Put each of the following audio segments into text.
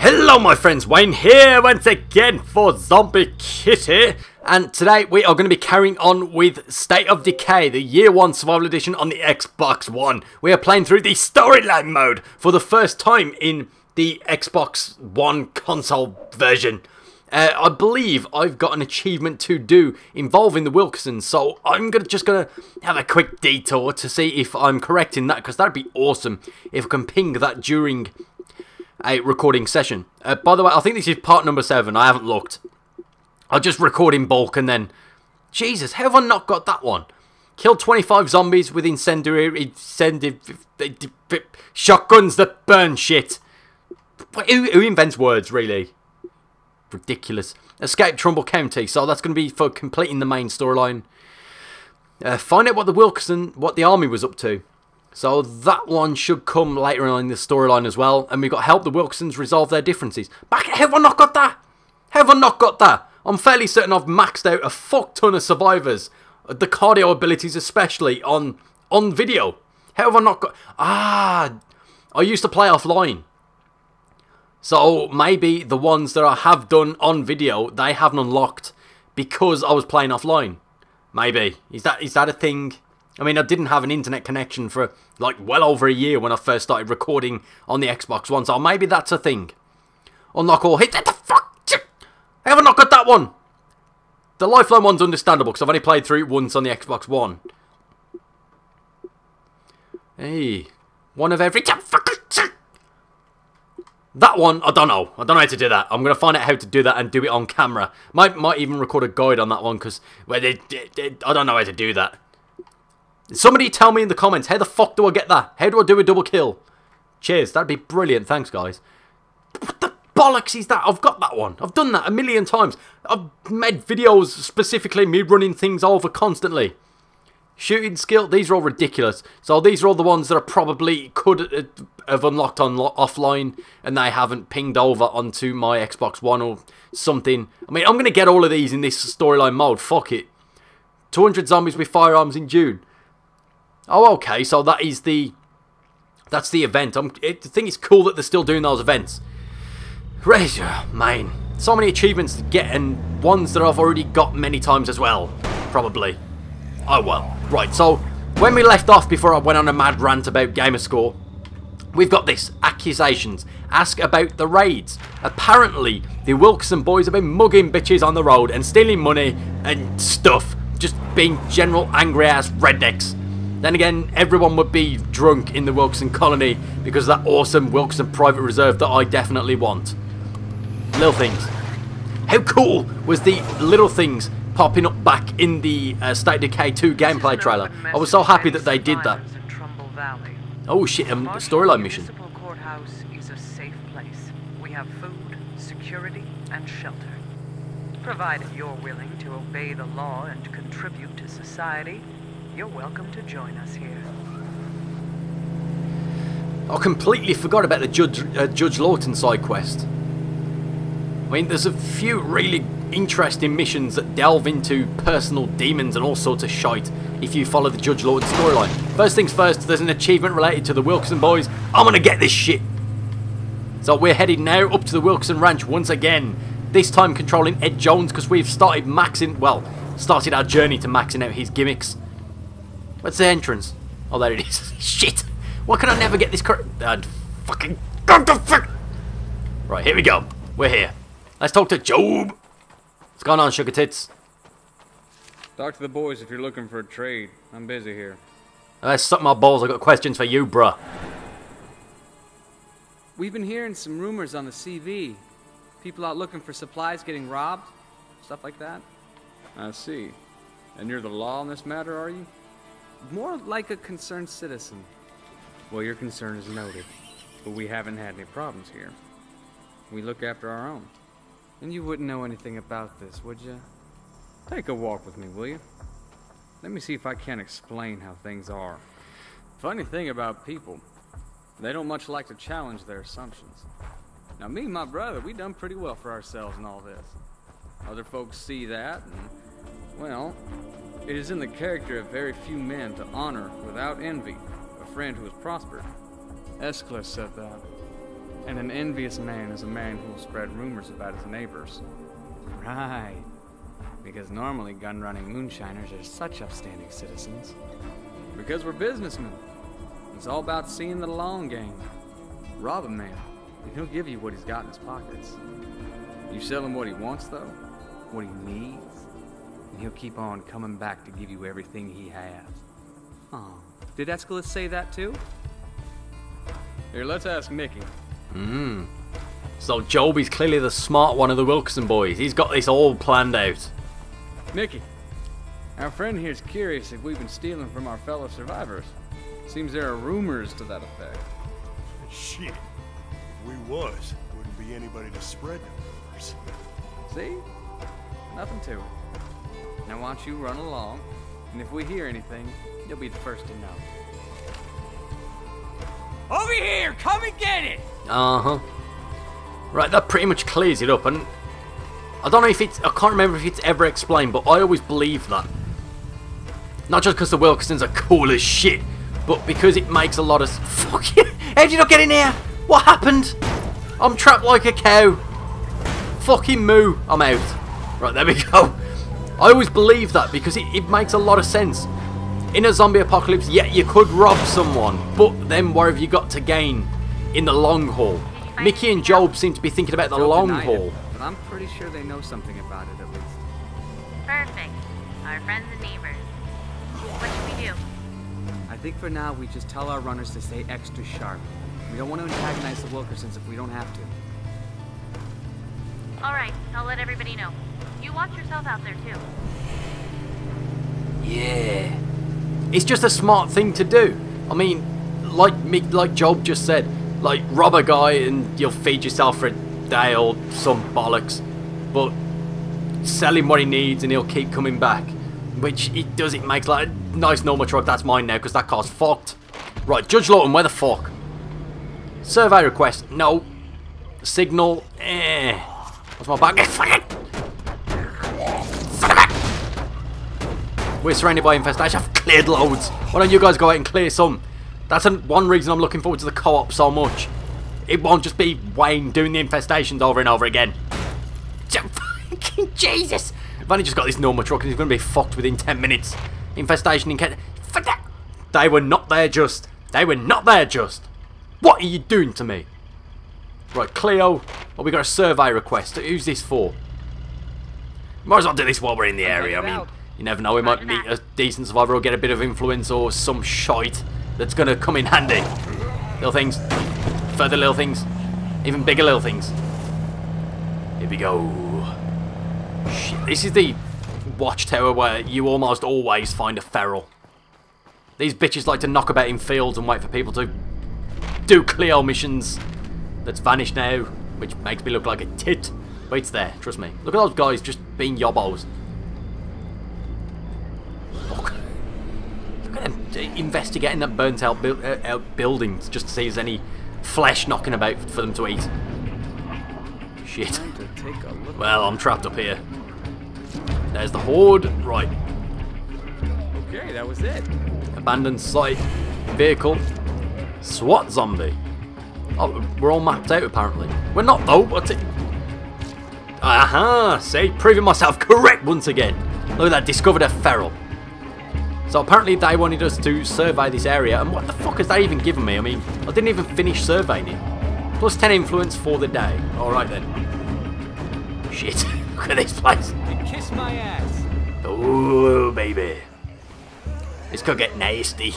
Hello my friends, Wayne here once again for ZombieKitty, and today we are going to be carrying on with State of Decay, the Year 1 Survival Edition on the Xbox One. We are playing through the storyline mode for the first time in the Xbox One console version. I believe I've got an achievement to do involving the Wilkersons, so I'm just going to have a quick detour to see if I'm correct in that, because that'd be awesome if I can ping that during a recording session. By the way, I think this is part number 7. I haven't looked. I'll just record in bulk and then... Jesus, how have I not got that one? Killed 25 zombies with incendiary... shotguns that burn shit. Who invents words, really? Ridiculous. Escape Trumbull County. So that's going to be for completing the main storyline. Find out what the army was up to. So that one should come later on in the storyline as well. And we've got to help the Wilkersons resolve their differences. How have I not got that? How have I not got that? I'm fairly certain I've maxed out a fuck ton of survivors. The cardio abilities especially on video. How have I not got... I used to play offline. So maybe the ones that I have done on video, they haven't unlocked because I was playing offline. Maybe. Is that a thing? I mean, I didn't have an internet connection for, like, well over a year when I first started recording on the Xbox One, so maybe that's a thing. Unlock all hits. What the fuck? I haven't not got that one. The Lifeline one's understandable, because I've only played through it once on the Xbox One. Hey. One of every... That one, I don't know. I don't know how to do that. I'm going to find out how to do that and do it on camera. Might even record a guide on that one, because I don't know how to do that. Somebody tell me in the comments, how the fuck do I get that? How do I do a double kill? Cheers, that'd be brilliant. Thanks, guys. What the bollocks is that? I've got that one. I've done that a million times. I've made videos specifically me running things over constantly. Shooting skill, these are all ridiculous. So these are all the ones that I probably could have unlocked on offline and they haven't pinged over onto my Xbox One or something. I mean, I'm going to get all of these in this storyline mode. Fuck it. 200 zombies with firearms in June. Oh, okay, so that's the event. I think it's cool that they're still doing those events. Man, so many achievements to get, and ones that I've already got many times as well, probably. Oh well, right, so when we left off before I went on a mad rant about Gamerscore, we've got this, accusations, ask about the raids. Apparently, the Wilkerson boys have been mugging bitches on the road and stealing money and stuff, just being general angry ass rednecks. Then again, everyone would be drunk in the Wilkerson colony because of that awesome Wilkerson private reserve that I definitely want. Little things. How cool was the little things popping up back in the State of Decay 2 gameplay trailer? I was so happy that they did that. Oh shit, the storyline mission. The municipal courthouse is a safe place. We have food, security, and shelter. Provided you're willing to obey the law and contribute to society, you're welcome to join us here. I completely forgot about the Judge Lawton side quest. I mean, there's a few really interesting missions that delve into personal demons and all sorts of shite if you follow the Judge Lawton storyline. First things first, there's an achievement related to the Wilkerson boys. I'm gonna get this shit. So we're headed now up to the Wilkerson ranch once again. This time controlling Ed Jones because we've started our journey to maxing out his gimmicks. What's the entrance? Oh, there it is. Shit! Why can I never get this correct? Fucking... Right, here we go. We're here. Let's talk to Job. What's going on, sugar tits? Talk to the boys if you're looking for a trade. I'm busy here. Let's suck my balls. I've got questions for you, bruh. We've been hearing some rumors on the CV. People out looking for supplies getting robbed. Stuff like that. I see. And you're the law on this matter, are you? More like a concerned citizen. Well, your concern is noted, but we haven't had any problems here. We look after our own. And you wouldn't know anything about this, would you? Take a walk with me, will you? Let me see if I can explain how things are. Funny thing about people, they don't much like to challenge their assumptions. Now, me and my brother, we done pretty well for ourselves in all this. Other folks see that, and, well, it is in the character of very few men to honor, without envy, a friend who has prospered. Escler said that. And an envious man is a man who will spread rumors about his neighbors. Right. Because normally gun-running moonshiners are such upstanding citizens. Because we're businessmen. It's all about seeing the long game. Rob a man, and he'll give you what he's got in his pockets. You sell him what he wants, though, what he needs, and he'll keep on coming back to give you everything he has. Oh, did Aeschylus say that too? Here, let's ask Mickey. So Joby's clearly the smart one of the Wilkerson boys. He's got this all planned out. Mickey, our friend here's curious if we've been stealing from our fellow survivors. Seems there are rumors to that effect. Shit. If we was, wouldn't be anybody to spread them rumors. See? Nothing to it. Now why don't you run along, and if we hear anything, you'll be the first to know. Over here! Come and get it! Uh-huh. Right, that pretty much clears it up, and I don't know if it's, I can't remember if it's ever explained, but I always believe that. Not just because the Wilkersons are cool as shit, but because it makes a lot of... Fuck you! How did you not get in here? What happened? I'm trapped like a cow. Fucking moo. I'm out. Right, there we go. I always believe that because it makes a lot of sense. In a zombie apocalypse, yeah, you could rob someone, but then what have you got to gain in the long haul? Mickey and Job seem to be thinking about the long haul. But I'm pretty sure they know something about it at least. Perfect. Our friends and neighbors. What should we do? I think for now we just tell our runners to stay extra sharp. We don't want to antagonize the Wilkersons if we don't have to. Alright, I'll let everybody know. You watch yourself out there too. Yeah. It's just a smart thing to do. I mean, like Job just said, like rob a guy and you'll feed yourself for a day or some bollocks. But sell him what he needs and he'll keep coming back. Which it does, it makes like a nice normal truck. That's mine now because that car's fucked. Right, Judge Lawton, where the fuck? Survey request, no. Signal, What's my back? Fuck it! We're surrounded by infestation. I've cleared loads. Why don't you guys go out and clear some? That's one reason I'm looking forward to the co-op so much. It won't just be Wayne doing the infestations over and over again. Jesus! I've only just got this normal truck and he's going to be fucked within 10 minutes. Infestation in Kent. They were not there just. They were not there just. What are you doing to me? Right, Cleo. Well, we got a survey request. Who's this for? Might as well do this while we're in the area. I mean, you never know. We might meet a decent survivor or get a bit of influence or some shite that's going to come in handy. Little things. Further little things. Even bigger little things. Here we go. Shit. This is the watchtower where you almost always find a feral. These bitches like to knock about in fields and wait for people to do Cleo missions. That's vanished now, which makes me look like a tit. But it's there, trust me. Look at those guys just being yobbos. Fuck. Look at them investigating that burnt out buildings just to see if there's any flesh knocking about for them to eat. Shit. Well, I'm trapped up here. There's the horde. Right. Okay, that was it. Abandoned site. Vehicle. SWAT zombie. Oh, we're all mapped out apparently. We're not though. What's it? Aha! See, proving myself correct once again. Look at that. Discovered a feral. So apparently they wanted us to survey this area, and what the fuck has that even given me? I mean, I didn't even finish surveying it. Plus 10 influence for the day. Alright then. Shit. Look at this place. You kiss my ass. Oh, baby. This could get nasty.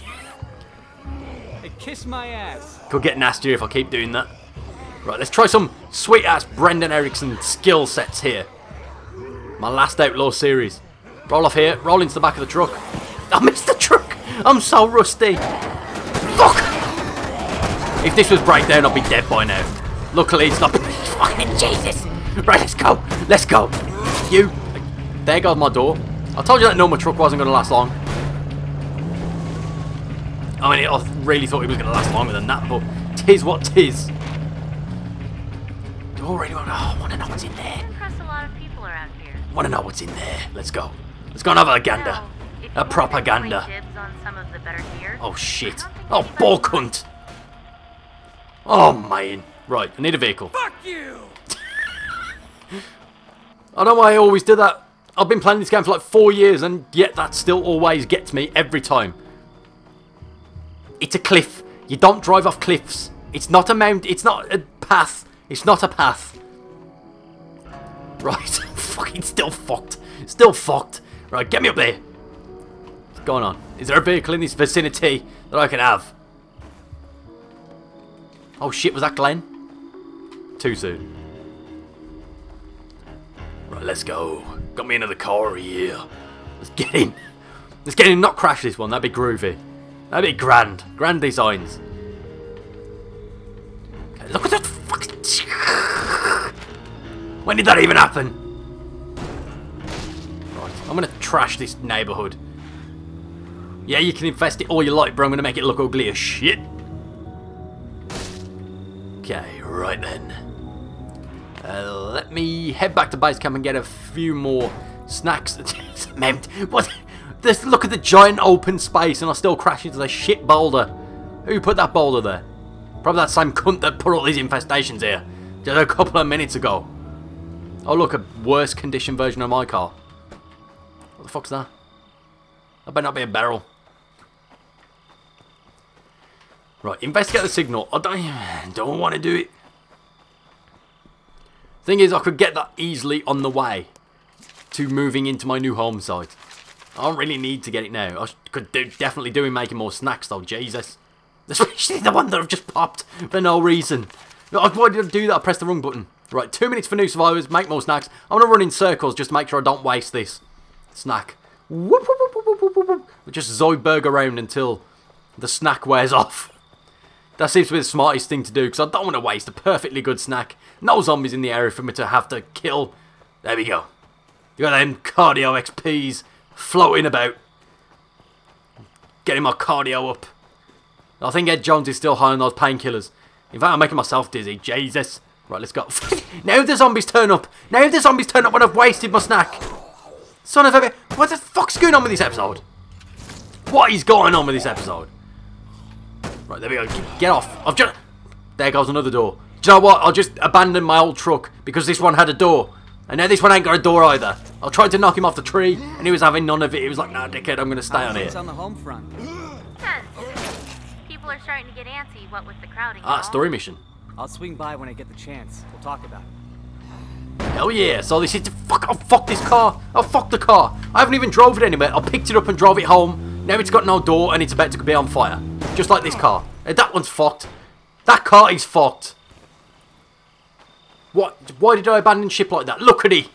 Hey, kiss my ass. Could get nastier if I keep doing that. Right, let's try some sweet-ass Brendan Erickson skill sets here. My last Outlaw series. Roll off here. Roll into the back of the truck. I missed the truck. I'm so rusty. Fuck. If this was breakdown, I'd be dead by now. Luckily, it's not. Fucking Jesus. Right, let's go. Let's go. You. There goes my door. I told you that normal truck wasn't going to last long. I mean, I really thought it was going to last longer than that, but tis what tis. Already want to know what's in there. Impress a lot of people around here. Want to know what's in there. Let's go. Let's go and have a gander. Well, if A you propaganda. wanted to play dibs on some of the better gear, Oh shit. I don't think Oh, anybody ball would. cunt. Oh man. Right, I need a vehicle. Fuck you! I don't know why I always do that. I've been playing this game for like 4 years and yet that still always gets me every time. It's a cliff. You don't drive off cliffs. It's not a mount. It's not a path. It's not a path. Right. Fucking still fucked. Still fucked. Right, get me up there. What's going on? Is there a vehicle in this vicinity that I can have? Oh shit, was that Glenn? Too soon. Right, let's go. Got me another car here. Let's get in. Let's get in, not crash this one. That'd be groovy. That'd be grand. Grand designs. Okay, look at that fucking... When did that even happen? Right, I'm gonna trash this neighbourhood. Yeah, you can infest it all you like, but I'm gonna make it look ugly as shit. Okay, right then. Let me head back to base camp and get a few more snacks. What? Just look at the giant open space and I still crash into the shit boulder. Who put that boulder there? Probably that same cunt that put all these infestations here just a couple of minutes ago. Oh look, a worse condition version of my car. What the fuck's that? That better not be a barrel. Right, investigate the signal. I don't want to do it. Thing is, I could get that easily on the way to moving into my new home site. I don't really need to get it now. I could definitely do in making more snacks though, Jesus. Especially the one that I've just popped for no reason. Why did I do that? I pressed the wrong button. Right, 2 minutes for new survivors, make more snacks. I'm going to run in circles just to make sure I don't waste this snack. Whoop, whoop, whoop, whoop, whoop, whoop, whoop. Just Zoidberg around until the snack wears off. That seems to be the smartest thing to do because I don't want to waste a perfectly good snack. No zombies in the area for me to have to kill. There we go. You got them cardio XPs floating about. Getting my cardio up. I think Ed Jones is still high on those painkillers. In fact, I'm making myself dizzy. Jesus. Right, let's go. Now the zombies turn up. Now the zombies turn up when I've wasted my snack. Son of a bitch. What the fuck's going on with this episode? What is going on with this episode? Right, there we go. Get off. I've just... There goes another door. Do you know what? I'll just abandon my old truck because this one had a door. And now this one ain't got a door either. I tried to knock him off the tree and he was having none of it. He was like, nah, dickhead, I'm going to stay on here. It's on the home front. People are starting to get antsy, what with the crowding. Ah, story mission. I'll swing by when I get the chance. We'll talk about it. Hell yeah. So this is the fuck. Oh, fuck this car. Oh, fuck the car. I haven't even drove it anywhere. I picked it up and drove it home. Now it's got no door and it's about to be on fire. Just like this car. That one's fucked. That car is fucked. What? Why did I abandon ship like that? Look at it.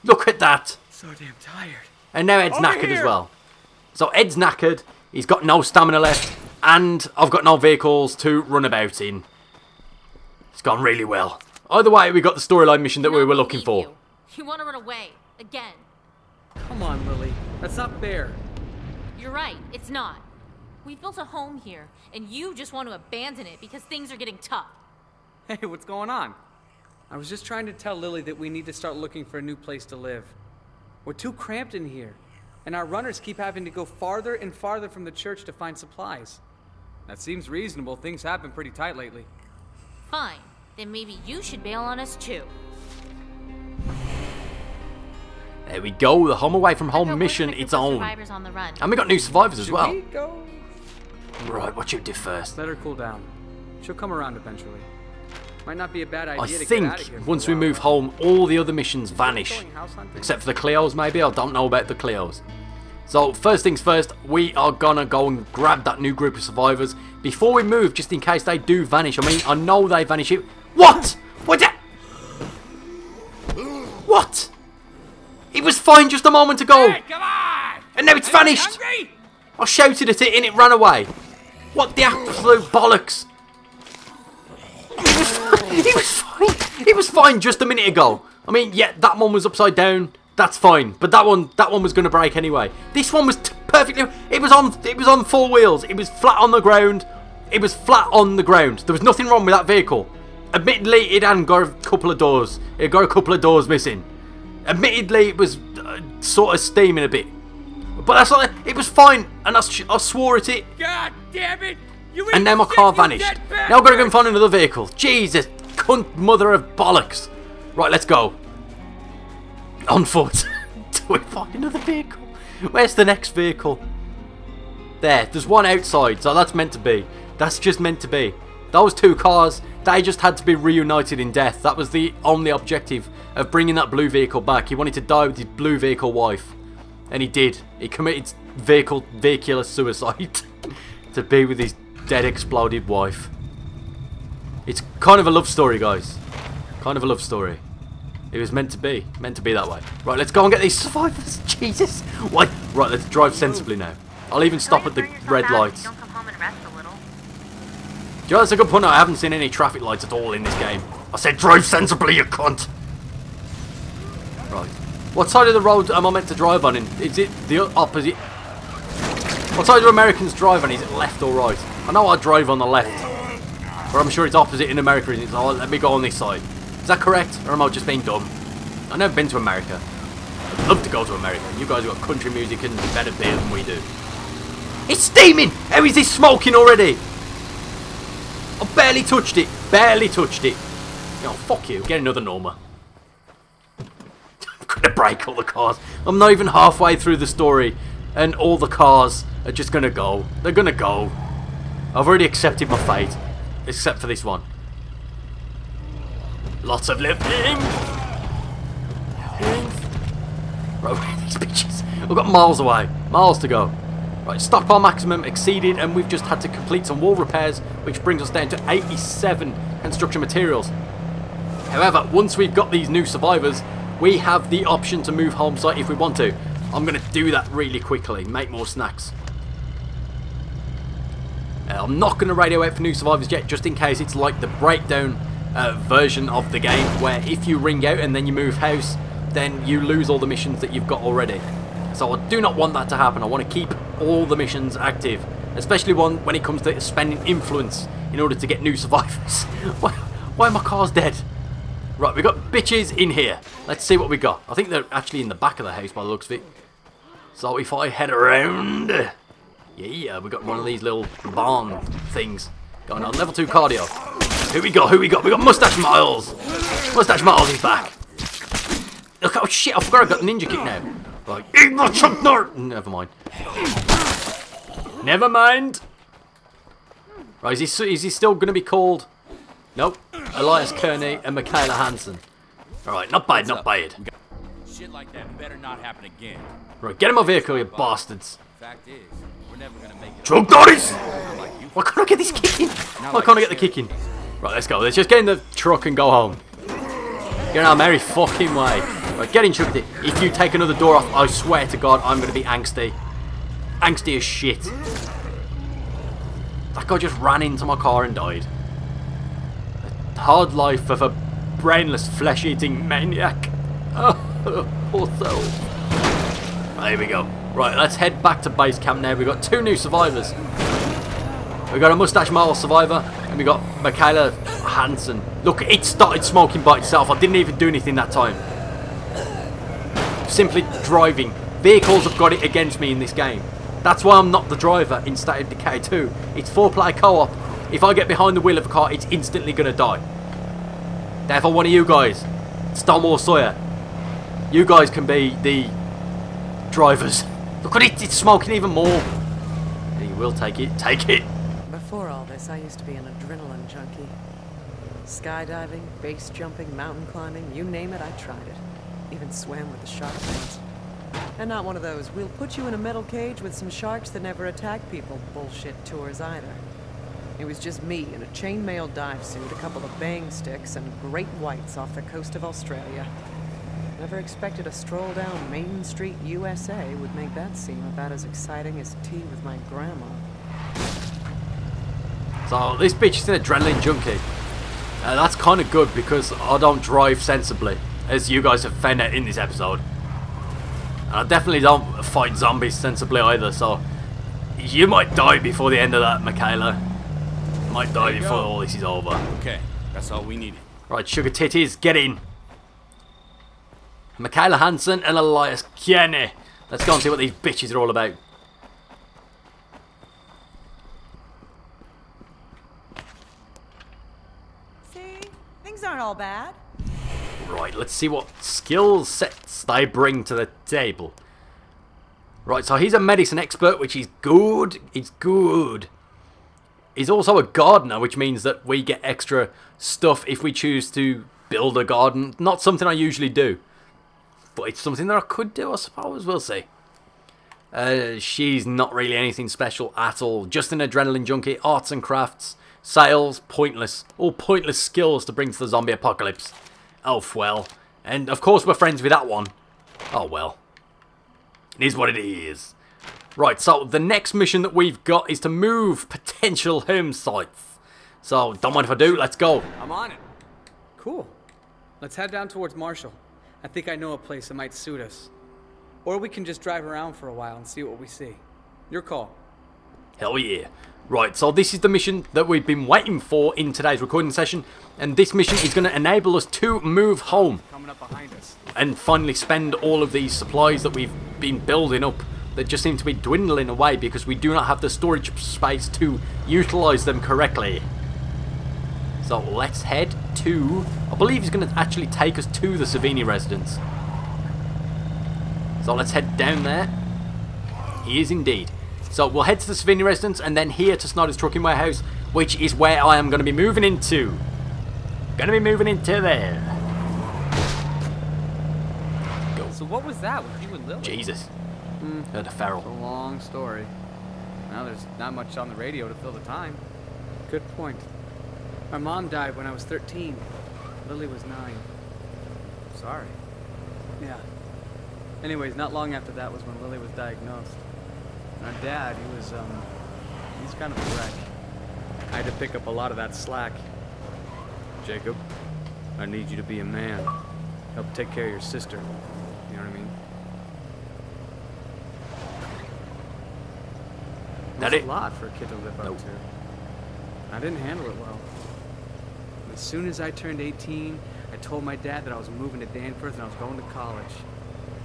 Look at that. So damn tired. And now Ed's knackered as well. So Ed's knackered. He's got no stamina left. And I've got no vehicles to run about in. It's gone really well. Either way, we got the storyline mission that we were looking for. You want to run away again? Come on, Lily. That's not fair. You're right. It's not. We've built a home here, and you just want to abandon it because things are getting tough. Hey, what's going on? I was just trying to tell Lily that we need to start looking for a new place to live. We're too cramped in here, and our runners keep having to go farther and farther from the church to find supplies. That seems reasonable. Things have been pretty tight lately. Fine. Then maybe you should bail on us too. There we go. The home away from home We're mission, working a its group of own. survivors on the run. And we got new survivors as Should well. we go? Right, what you do first? Let her cool down. She'll come around eventually. Might not be a bad idea I to get think out of here for once a we while, move though. home, all the other missions vanish. Going house hunting? Except for the Cleos, maybe. I don't know about the Cleos. So, first things first, we are gonna go and grab that new group of survivors before we move, just in case they do vanish. I mean, I know they vanish. What? What? What? It was fine just a moment ago. Hey, come on! And now it's vanished. Hungry? I shouted at it and it ran away. What the absolute bollocks? It was fine. It was fine just a minute ago. I mean, yeah, that one was upside down. That's fine. But that one was going to break anyway. This one was perfectly. It was on 4 wheels. It was flat on the ground. It was flat on the ground. There was nothing wrong with that vehicle. Admittedly, it hadn't got a couple of doors. It got a couple of doors missing. Admittedly, it was sort of steaming a bit. But that's like, it was fine, and I swore at it. God damn it! And now my car vanished. Now I've got to go and find another vehicle. Jesus. cunt mother of bollocks. Right, let's go. On foot. Do we find another vehicle? Where's the next vehicle? There's one outside, so that's meant to be. That's just meant to be. Those two cars, they just had to be reunited in death. That was the only objective of bringing that blue vehicle back. He wanted to die with his blue vehicle wife. And he did. He committed vehicular suicide to be with his dead exploded wife. It's kind of a love story, guys. Kind of a love story. It was meant to be that way. Right, let's go and get these survivors. Jesus. What? Right, let's drive sensibly now. I'll even stop at the red lights. Don't come home and rest a little. Do you know, that's a good point. I haven't seen any traffic lights at all in this game. I said drive sensibly, you cunt. Right. What side of the road am I meant to drive on? Is it the opposite? What side do Americans drive on? Is it left or right? I know I drive on the left. But I'm sure it's opposite in America. Isn't it? So let me go on this side. Is that correct? Or am I just being dumb? I've never been to America. I'd love to go to America. You guys have got country music and better beer than we do. It's steaming! How is this smoking already? I barely touched it. Barely touched it. Oh, fuck you. Get another Norma. I'm going to break all the cars. I'm not even halfway through the story. And all the cars are just going to go. They're going to go. I've already accepted my fate. Except for this one. Lots of living. Right, these bitches. We've got miles away. Miles to go. Right, stockpile maximum exceeded, and we've just had to complete some wall repairs, which brings us down to 87 construction materials. However, once we've got these new survivors, we have the option to move home site if we want to. I'm going to do that really quickly, make more snacks. I'm not going to radio out for new survivors yet, just in case it's like the breakdown version of the game, where if you ring out and then you move house, then you lose all the missions that you've got already. So I do not want that to happen. I want to keep all the missions active, especially when it comes to spending influence in order to get new survivors. Why are my cars dead? Right, we've got bitches in here. Let's see what we got. I think they're actually in the back of the house by the looks of it. So if I head around... Yeah, we got one of these little barn things going on. Level 2 cardio. Who we got? We got Mustache Miles. Mustache Miles is back. Look, oh shit, I forgot I got ninja kick now. Like, eat my chunk nut! Never mind. Never mind. Right, is he still going to be called... Nope. Elias Kearney and Michaela Hansen. Alright, not bad, not bad. Shit like that better not happen again. Right, get in my vehicle, you bastards. Fact is, we're never gonna make it. Chunk nutties! Why can't I get this kick in? Why can't I get the kick in? Right, let's go. Let's just get in the truck and go home. Get out of merry fucking way. Right, get in, Chuckity. If you take another door off, I swear to God, I'm going to be angsty. Angsty as shit. That guy just ran into my car and died. The hard life of a brainless, flesh-eating maniac. Oh, poor soul. There we go. Right, let's head back to base camp now. We've got 2 new survivors. We've got a Mustache Miles survivor, and we got Michaela Hansen. Look, it started smoking by itself. I didn't even do anything that time. Simply driving. Vehicles have got it against me in this game. That's why I'm not the driver in State of Decay 2. It's 4-player co-op. If I get behind the wheel of a car, it's instantly going to die. Therefore, one of you guys, Stonewall Sawyer, you guys can be the drivers. Look at it, it's smoking even more. And you will take it. Take it. Before all this, I used to be an adrenaline junkie. Skydiving, base jumping, mountain climbing, you name it, I tried it. Even swam with the shark fins. And not one of those, we'll put you in a metal cage with some sharks that never attack people bullshit tours either. It was just me in a chainmail dive suit, a couple of bang sticks, and great whites off the coast of Australia. Never expected a stroll down Main Street, USA would make that seem about as exciting as tea with my grandma. So this bitch is an adrenaline junkie. That's kind of good because I don't drive sensibly, as you guys have found out in this episode. And I definitely don't fight zombies sensibly either, so you might die before the end of that, Michaela. Might die before all this is over. Okay, that's all we needed. Right, sugar titties, get in. Michaela Hansen and Elias Kearney. Let's go and see what these bitches are all about. See? Things aren't all bad. Right, let's see what skill sets they bring to the table. Right, so he's a medicine expert, which is good. It's good. He's also a gardener, which means that we get extra stuff if we choose to build a garden. Not something I usually do, but it's something that I could do, I suppose. We'll see. She's not really anything special at all. Just an adrenaline junkie. Arts and crafts. Sales. Pointless. All pointless skills to bring to the zombie apocalypse. Oh, well. And, of course, we're friends with that one. Oh, well. It is what it is. Right, so the next mission that we've got is to move potential home sites. So, don't mind if I do. Let's go. I'm on it. Cool. Let's head down towards Marshall. I think I know a place that might suit us. Or we can just drive around for a while and see what we see. Your call. Hell yeah. Right, so this is the mission that we've been waiting for in today's recording session. And this mission is going to enable us to move home. Coming up behind us. And finally spend all of these supplies that we've been building up. That just seem to be dwindling away because we do not have the storage space to utilise them correctly. So let's head to... I believe he's going to actually take us to the Savini residence. So let's head down there. He is indeed. So we'll head to the Savini residence and then here to Snyder's Trucking Warehouse, which is where I am going to be moving into. Going to be moving into there. Go. So what was that with you and Lily? Jesus. Heard a feral. It's a long story. Now there's not much on the radio to fill the time. Good point. My mom died when I was 13. Lily was 9. Sorry. Yeah. Anyways, not long after that was when Lily was diagnosed. And our dad, he's kind of a wreck. I had to pick up a lot of that slack. Jacob, I need you to be a man. Help take care of your sister. You know what I mean? That That's it? a lot for a kid to live up to. I didn't handle it well. As soon as I turned 18, I told my dad that I was moving to Danforth and I was going to college.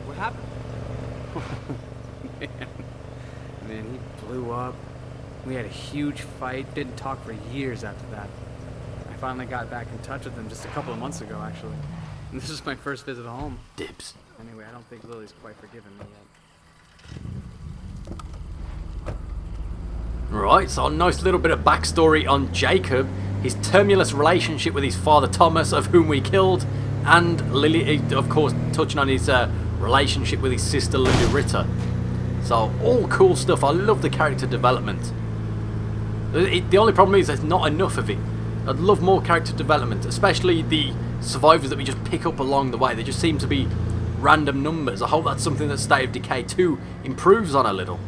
What happened? Man, he blew up. We had a huge fight. Didn't talk for years after that. I finally got back in touch with him just a couple of months ago, actually. And this is my first visit home. Dibs. Anyway, I don't think Lily's quite forgiven me yet. Right, so a nice little bit of backstory on Jacob, his tumultuous relationship with his father Thomas, of whom we killed, and Lily, of course, touching on his relationship with his sister Lily Ritter. So, all cool stuff. I love the character development. The only problem is there's not enough of it. I'd love more character development, especially the survivors that we just pick up along the way. They just seem to be random numbers. I hope that's something that State of Decay 2 improves on a little.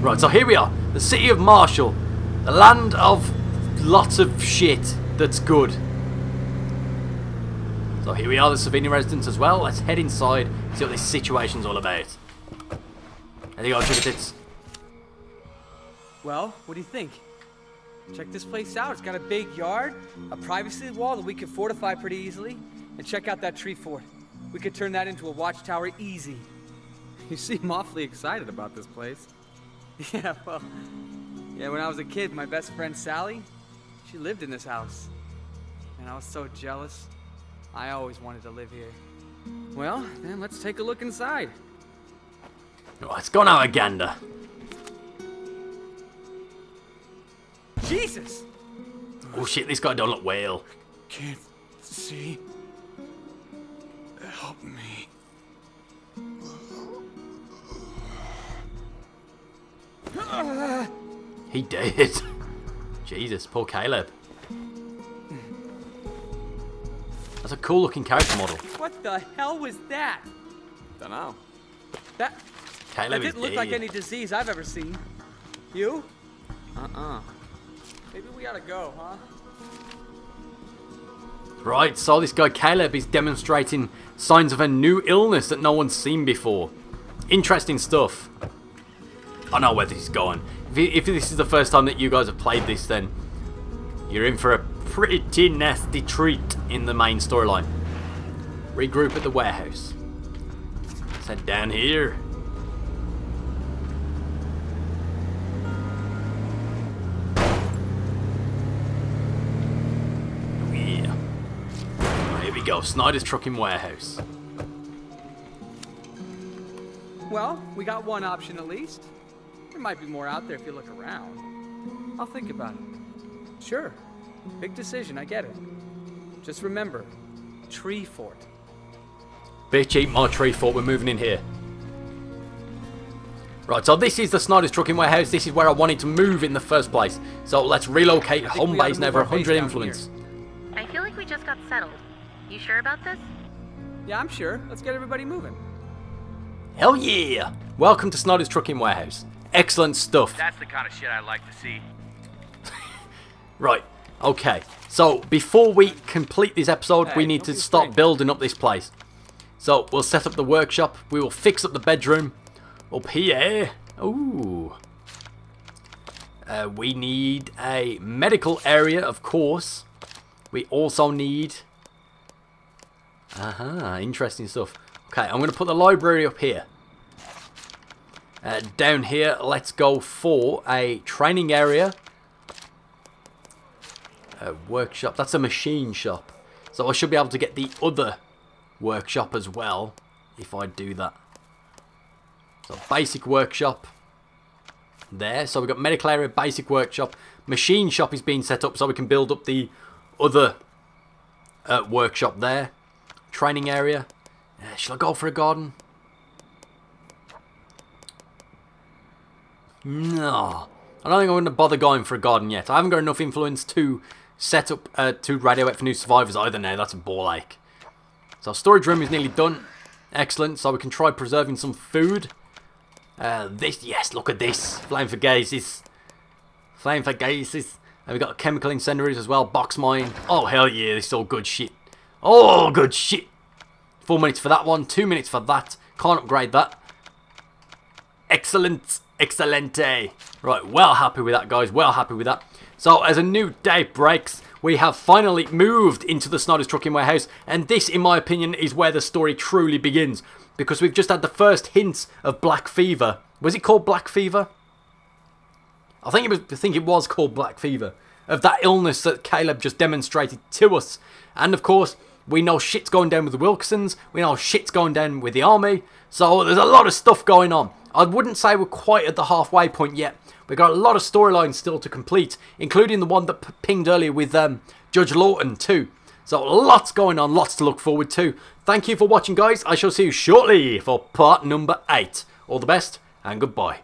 Right, so here we are. The city of Marshall. The land of lots of shit that's good. So here we are, the Savini residence as well. Let's head inside, see what this situation's all about. There you go, Sugar Tits. Well, what do you think? Check this place out. It's got a big yard, a privacy wall that we could fortify pretty easily, and check out that tree fort. We could turn that into a watchtower easy. You seem awfully excited about this place. Yeah, well, when I was a kid, my best friend Sally, she lived in this house. And I was so jealous. I always wanted to live here. Well, then let's take a look inside. Let's go now, Gander. Jesus! Oh shit, this guy don't look well. Can't see. Help me. He did. Jesus, poor Caleb. That's a cool looking character model. What the hell was that? Dunno. That Caleb didn't look like any disease I've ever seen. You? Maybe we ought to go, huh? Right, so this guy Caleb is demonstrating signs of a new illness that no one's seen before. Interesting stuff. I know where this is going. If this is the first time that you guys have played this, then you're in for a pretty nasty treat in the main storyline. Regroup at the warehouse. Let's head down here. go, Snyder's Trucking Warehouse. Well, we got one option at least. There might be more out there if you look around. I'll think about it. Sure. Big decision, I get it. Just remember, tree fort. Bitch, eat my tree fort, we're moving in here. Right, so this is the Snyder's Trucking Warehouse. This is where I wanted to move in the first place. So let's relocate. Home base never 100 influence. I feel like we just got settled. You sure about this? Yeah, I'm sure. Let's get everybody moving. Hell yeah! Welcome to Snyder's Trucking Warehouse. Excellent stuff. That's the kind of shit I like to see. Right, okay. So before we complete this episode, we Hey, need don't to be start strange. building up this place. So we'll set up the workshop. We will fix up the bedroom. Up here. Ooh. We need a medical area, of course. We also need... interesting stuff. Okay, I'm going to put the library up here. Down here, let's go for a training area. A workshop. That's a machine shop. So I should be able to get the other workshop as well if I do that. So basic workshop there. So we've got medical area, basic workshop. Machine shop is being set up so we can build up the other workshop there. Training area. Shall I go for a garden? No. I don't think I'm going to bother going for a garden yet. I haven't got enough influence to set up to radio out for new survivors either now. That's a ball ache. So storage room is nearly done. Excellent. So we can try preserving some food. Yes, look at this. Flame for gases. Flame for gases. And we've got chemical incendiaries as well. Box mine. Oh, hell yeah. This is all good shit. Oh, good shit. 4 minutes for that one. 2 minutes for that. Can't upgrade that. Excellent. Excelente. Right, well happy with that, guys. Well happy with that. So, as a new day breaks, we have finally moved into the Snyder's Trucking Warehouse. And this, in my opinion, is where the story truly begins. Because we've just had the first hints of Black Fever. Was it called Black Fever? I think it was called Black Fever. Of that illness that Caleb just demonstrated to us. And of course, we know shit's going down with the Wilkinsons. We know shit's going down with the army. So there's a lot of stuff going on. I wouldn't say we're quite at the halfway point yet. We've got a lot of storylines still to complete. Including the one that pinged earlier with Judge Lawton too. So lots going on, lots to look forward to. Thank you for watching, guys. I shall see you shortly for part number 8. All the best and goodbye.